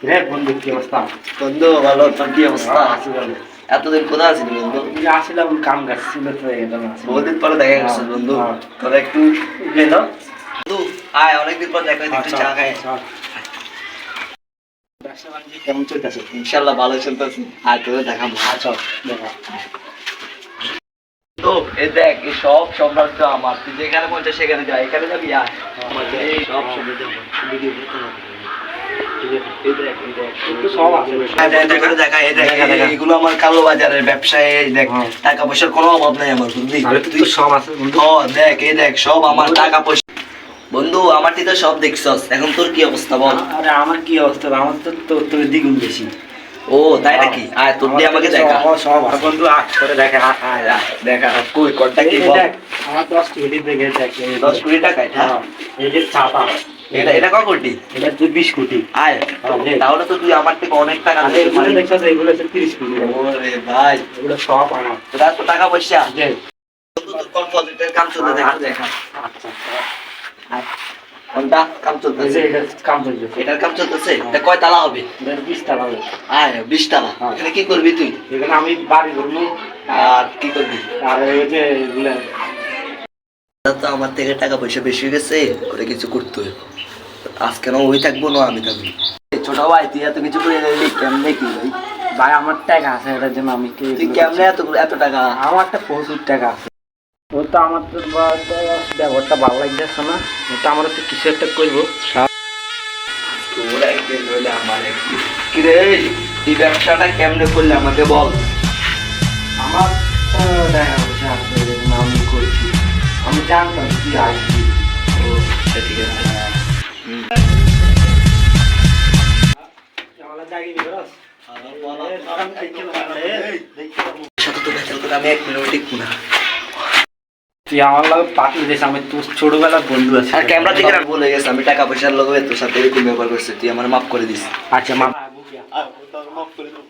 রে বন্ধু কি অবস্থা? বন্ধু ভালো, তোর কি অবস্থা? আছি ভালো। এতদিন কোথায় আছিস বন্ধু? এই আসলাম কাম কাজ ছিল তো এজন্য আসলাম। বহুদিন পরে দেখা গেছে বন্ধু। তোর একটু গেল বন্ধু আয়, অনেকদিন পর দেখা হইতে, একটু চা খাই। ব্যবসা বাণিজ্য কেমন চলতেছে? ইনশাল্লাহ ভালো চলতেছে। আর তোরে দেখাবো। আচ্ছা দেখা। তো এই দেখ, এই সব সম্রাজ্য আমার। তুই যেখানে মন চায় সেখানে যা, এখানে যাবি আয়। আমাকে এই সব সম্রাজ্য আমার। ভিডিও করতে হবে। এই দেখ, এই দেখ। একটু সব আছে। দেখা, এই দেখ, এগুলো আমার কালো বাজারের ব্যবসায়। দেখ, টাকা পয়সার কোনো অভাব নাই আমার, বুঝলি? তুই সব আছে বন্ধু। ও দেখ, এই দেখ, সব আমার টাকা পয়সা। বন্ধু আমার তো সব দেখছস, এখন তোর কি অবস্থা বল? আরে আমার কি অবস্থা? আমার তো তোর দ্বিগুণ বেশি। ও তাই নাকি? আয় তোর দিয়ে আমাকে দেখা। সব আছে বন্ধু, করে দেখা। আয় আয়, দেখা কই কোনটা কি বল? আমার 10 কোটি থেকে দেখ 10 কোটি টাকা। হ্যাঁ, এই যে ছাতা এটা কত কোটি? এটা 20 কোটি। আয় তাহলে তো তুই আমার থেকে অনেক টাকা আর এগুলো দেখছস, এগুলো হচ্ছে 30 কোটি। ওরে ভাই, এগুলো সব আমার। তোর এত টাকা পয়সা? যে বন্ধু তোর কোন প্রজেক্টের কাম চলতে দেখা। আচ্ছা আয়, কোনটা কাম এই চলতেছে? যে এটা কাম চলছে। এটার কাম চলতেছে। এটা কয় তালা হবে? এটা 20 টাকা হবে। আয় 20 তালা। এখানে কি করবি তুই? এখানে আমি বাড়ি করবো। আর কি করবি? আর এই যে এগুলা তো আমার থেকে টাকা পয়সা বেশি হয়ে গেছে, ওটা কিছু করতে হবে। আজকে না ওই থাকবো না আমি থাকবো। ছোট ভাই তুই এত কিছু করে দিলি কেমনে কি ভাই? ভাই আমার টাকা আছে, এটার জন্য আমি কি তুই কেমনে এত টাকা? আমার একটা প্রচুর টাকা আছে। ও তো আমার তো ব্যবহারটা ভালো লাগতেছে না। ওটা আমার তো কিছু একটা করবো। তোর একদিন হইলে আমার একদিন। কিরে এই ব্যবসাটা কেমনে করলে আমাকে বল। আমার তো টাকা পয়সা আছে, এই জন্য আমি করছি। আমি জানতাম তুই আসবি। ও আচ্ছা, ঠিক আছে। সাথে তো বেচাল করে আমি 1 মিনিট টিকবো না। তুই আমার লাগে পাঠিয়ে দিস, আমি তোর ছোটবেলার বন্ধু আছি। আর ক্যামেরা থেকে আমি বলে গেছি, আমি টাকা পয়সার লোক তোর সাথে এরকম ব্যবহার করছি, তুই আমার মাফ করে দিস। আচ্ছা মা মাফ করে দেবো।